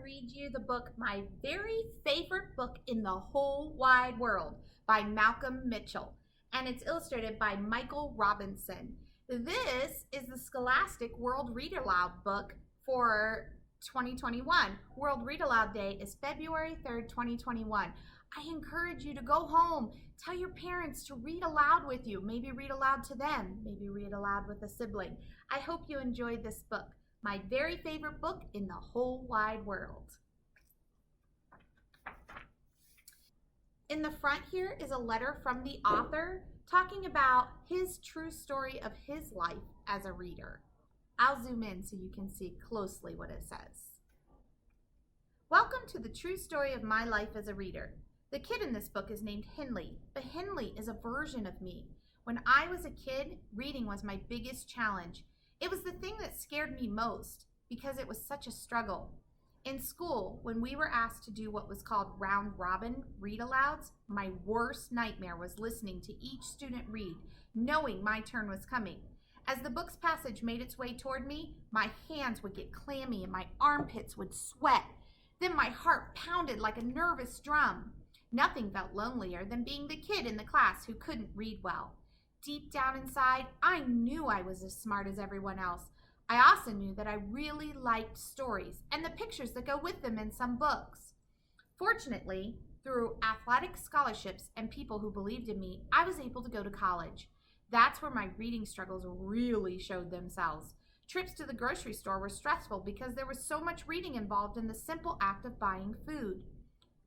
read you the book My Very Favorite Book in the Whole Wide World by Malcolm Mitchell, and it's illustrated by Michael Robinson. This is the Scholastic World Read Aloud book for 2021. World Read Aloud Day is February 3rd, 2021. I encourage you to go home, tell your parents to read aloud with you, maybe read aloud to them, maybe read aloud with a sibling. I hope you enjoyed this book. My very favorite book in the whole wide world. In the front here is a letter from the author talking about his true story of his life as a reader. I'll zoom in so you can see closely what it says. Welcome to the true story of my life as a reader. The kid in this book is named Henley, but Henley is a version of me. When I was a kid, reading was my biggest challenge. It was the thing that scared me most because it was such a struggle. In school, when we were asked to do what was called round robin read-alouds, my worst nightmare was listening to each student read, knowing my turn was coming. As the book's passage made its way toward me, my hands would get clammy and my armpits would sweat. Then my heart pounded like a nervous drum. Nothing felt lonelier than being the kid in the class who couldn't read well. Deep down inside, I knew I was as smart as everyone else. I also knew that I really liked stories and the pictures that go with them in some books. Fortunately, through athletic scholarships and people who believed in me, I was able to go to college. That's where my reading struggles really showed themselves. Trips to the grocery store were stressful because there was so much reading involved in the simple act of buying food.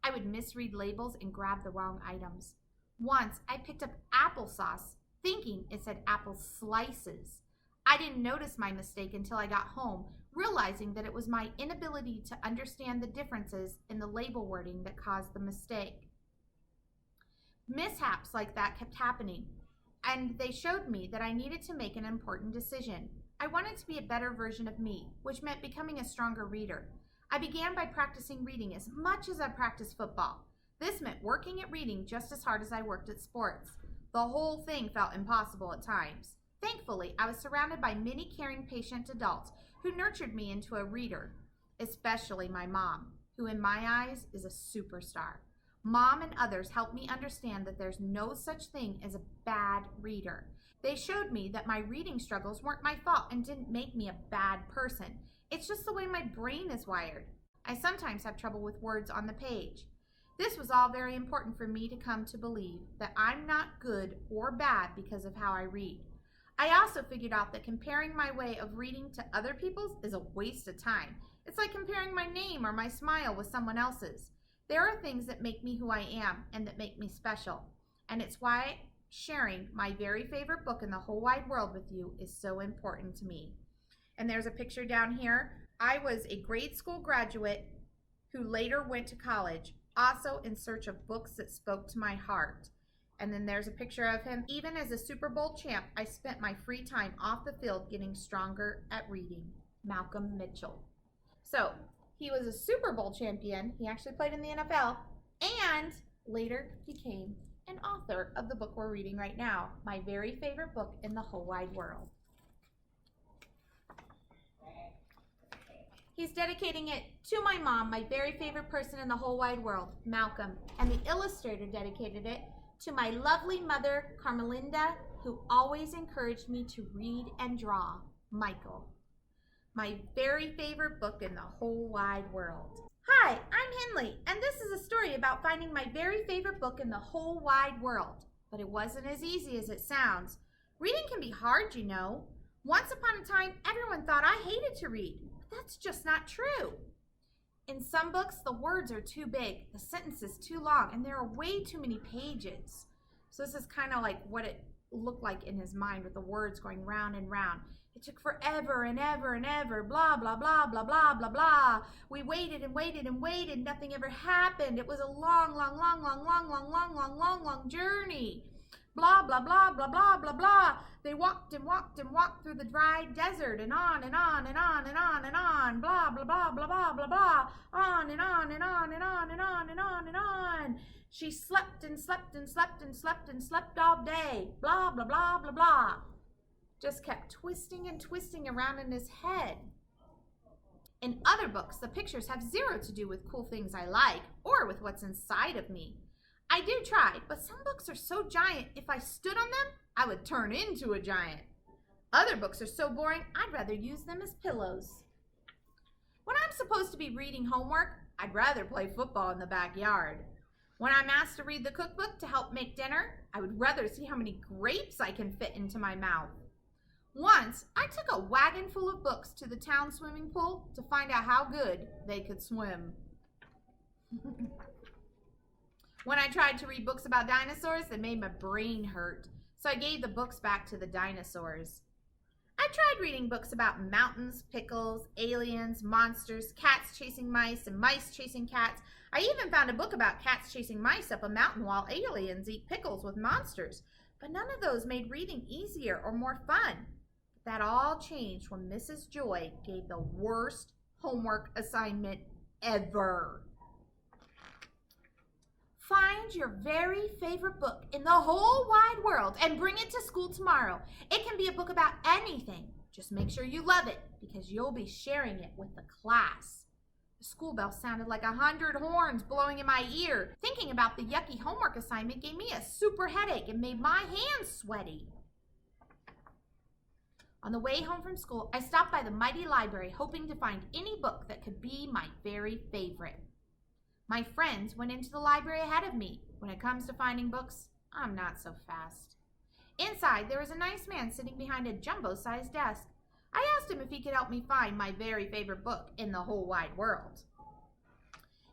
I would misread labels and grab the wrong items. Once, I picked up applesauce thinking it said apple slices. I didn't notice my mistake until I got home, realizing that it was my inability to understand the differences in the label wording that caused the mistake. Mishaps like that kept happening, and they showed me that I needed to make an important decision. I wanted to be a better version of me, which meant becoming a stronger reader. I began by practicing reading as much as I practiced football. This meant working at reading just as hard as I worked at sports. The whole thing felt impossible at times. Thankfully, I was surrounded by many caring, patient adults who nurtured me into a reader, especially my mom, who in my eyes is a superstar. Mom and others helped me understand that there's no such thing as a bad reader. They showed me that my reading struggles weren't my fault and didn't make me a bad person. It's just the way my brain is wired. I sometimes have trouble with words on the page. This was all very important for me to come to believe that I'm not good or bad because of how I read. I also figured out that comparing my way of reading to other people's is a waste of time. It's like comparing my name or my smile with someone else's. There are things that make me who I am and that make me special. And it's why sharing my very favorite book in the whole wide world with you is so important to me. And there's a picture down here. I was a grade school graduate who later went to college, also in search of books that spoke to my heart. And then there's a picture of him. Even as a Super Bowl champ, I spent my free time off the field getting stronger at reading. Malcolm Mitchell. So he was a Super Bowl champion. He actually played in the NFL and later became an author of the book we're reading right now, my very favorite book in the whole wide world. He's dedicating it to my mom, my very favorite person in the whole wide world, Malcolm. And the illustrator dedicated it to my lovely mother, Carmelinda, who always encouraged me to read and draw, Michael. My very favorite book in the whole wide world. Hi, I'm Henley, and this is a story about finding my very favorite book in the whole wide world. But it wasn't as easy as it sounds. Reading can be hard, you know. Once upon a time, everyone thought I hated to read. That's just not true. In some books, the words are too big, the sentence is too long, and there are way too many pages. So this is kind of like what it looked like in his mind with the words going round and round. It took forever and ever and ever, blah, blah, blah, blah, blah, blah, blah. We waited and waited and waited, nothing ever happened. It was a long, long, long, long, long, long, long, long, long, long journey. Blah, blah, blah, blah, blah, blah, blah. They walked and walked and walked through the dry desert and on and on and on and on and on. Blah, blah, blah, blah, blah, blah, blah. On and on and on and on and on and on and on. She slept and slept and slept and slept and slept all day. Blah, blah, blah, blah, blah. Just kept twisting and twisting around in his head. In other books, the pictures have zero to do with cool things I like or with what's inside of me. I do try, but some books are so giant, if I stood on them, I would turn into a giant. Other books are so boring, I'd rather use them as pillows. When I'm supposed to be reading homework, I'd rather play football in the backyard. When I'm asked to read the cookbook to help make dinner, I would rather see how many grapes I can fit into my mouth. Once, I took a wagon full of books to the town swimming pool to find out how good they could swim. When I tried to read books about dinosaurs, they made my brain hurt, so I gave the books back to the dinosaurs. I tried reading books about mountains, pickles, aliens, monsters, cats chasing mice, and mice chasing cats. I even found a book about cats chasing mice up a mountain while aliens eat pickles with monsters. But none of those made reading easier or more fun. That all changed when Mrs. Joy gave the worst homework assignment ever. Find your very favorite book in the whole wide world and bring it to school tomorrow. It can be a book about anything. Just make sure you love it because you'll be sharing it with the class. The school bell sounded like 100 horns blowing in my ear. Thinking about the yucky homework assignment gave me a super headache and made my hands sweaty. On the way home from school, I stopped by the mighty library hoping to find any book that could be my very favorite. My friends went into the library ahead of me. When it comes to finding books, I'm not so fast. Inside, there was a nice man sitting behind a jumbo-sized desk. I asked him if he could help me find my very favorite book in the whole wide world.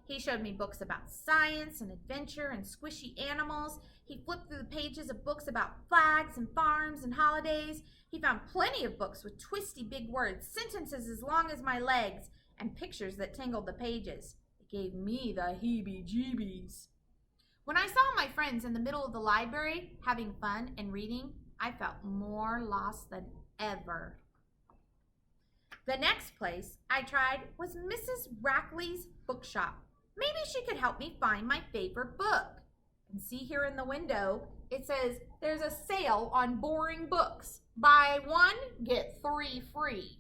He showed me books about science and adventure and squishy animals. He flipped through the pages of books about flags and farms and holidays. He found plenty of books with twisty big words, sentences as long as my legs, and pictures that tangled the pages. Gave me the heebie-jeebies. When I saw my friends in the middle of the library having fun and reading, I felt more lost than ever. The next place I tried was Mrs. Rackley's bookshop. Maybe she could help me find my favorite book. And see here in the window, it says there's a sale on boring books. Buy one, get 3 free.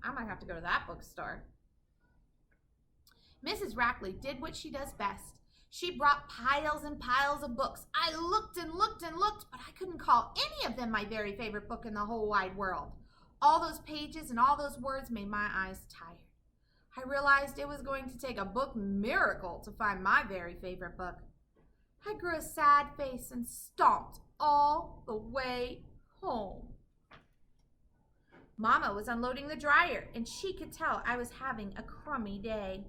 I might have to go to that bookstore. Mrs. Rackley did what she does best. She brought piles and piles of books. I looked and looked and looked, but I couldn't call any of them my very favorite book in the whole wide world. All those pages and all those words made my eyes tired. I realized it was going to take a book miracle to find my very favorite book. I grew a sad face and stomped all the way home. Mama was unloading the dryer, and she could tell I was having a crummy day.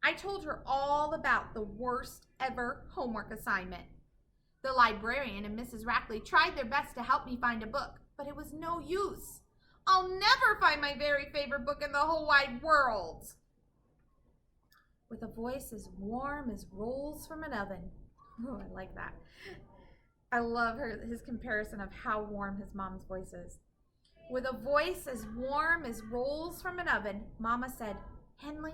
I told her all about the worst ever homework assignment. The librarian and Mrs. Rackley tried their best to help me find a book, but it was no use. I'll never find my very favorite book in the whole wide world. With a voice as warm as rolls from an oven. Oh, I like that. I love his comparison of how warm his mom's voice is. With a voice as warm as rolls from an oven, Mama said, "Henley,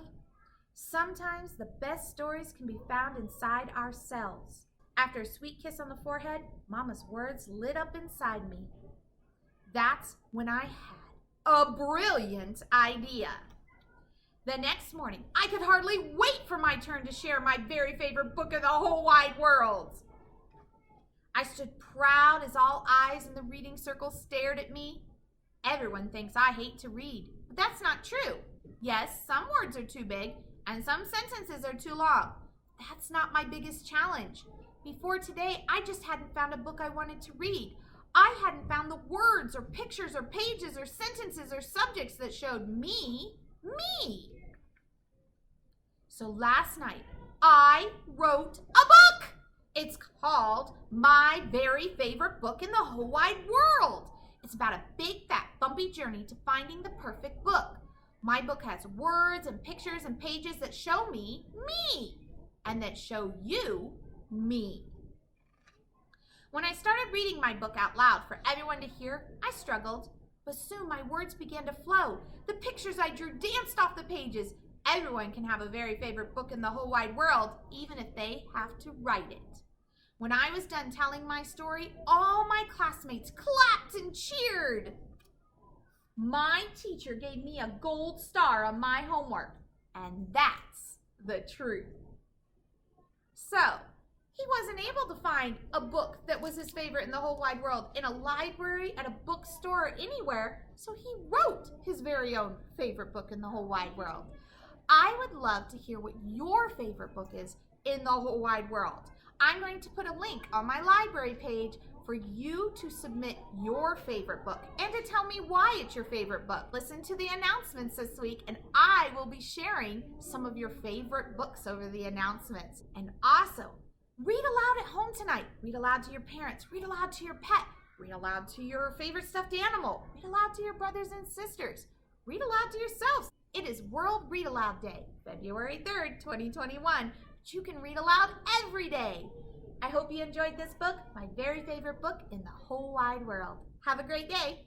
sometimes the best stories can be found inside ourselves." After a sweet kiss on the forehead, Mama's words lit up inside me. That's when I had a brilliant idea. The next morning, I could hardly wait for my turn to share my very favorite book in the whole wide world. I stood proud as all eyes in the reading circle stared at me. Everyone thinks I hate to read, but that's not true. Yes, some words are too big, and some sentences are too long. That's not my biggest challenge. Before today, I just hadn't found a book I wanted to read. I hadn't found the words or pictures or pages or sentences or subjects that showed me. So last night, I wrote a book. It's called My Very Favorite Book in the Whole Wide World. It's about a big, fat, bumpy journey to finding the perfect book. My book has words and pictures and pages that show me, and that show you, me. When I started reading my book out loud for everyone to hear, I struggled, but soon my words began to flow. The pictures I drew danced off the pages. Everyone can have a very favorite book in the whole wide world, even if they have to write it. When I was done telling my story, all my classmates clapped and cheered. My teacher gave me a gold star on my homework, and that's the truth. So, he wasn't able to find a book that was his favorite in the whole wide world in a library, at a bookstore, or anywhere, so he wrote his very own favorite book in the whole wide world. I would love to hear what your favorite book is in the whole wide world. I'm going to put a link on my library page for you to submit your favorite book and to tell me why it's your favorite book. Listen to the announcements this week, and I will be sharing some of your favorite books over the announcements. And also, read aloud at home tonight. Read aloud to your parents. Read aloud to your pet. Read aloud to your favorite stuffed animal. Read aloud to your brothers and sisters. Read aloud to yourselves. It is World Read Aloud Day, February 3rd, 2021. But you can read aloud every day. I hope you enjoyed this book, my very favorite book in the whole wide world. Have a great day.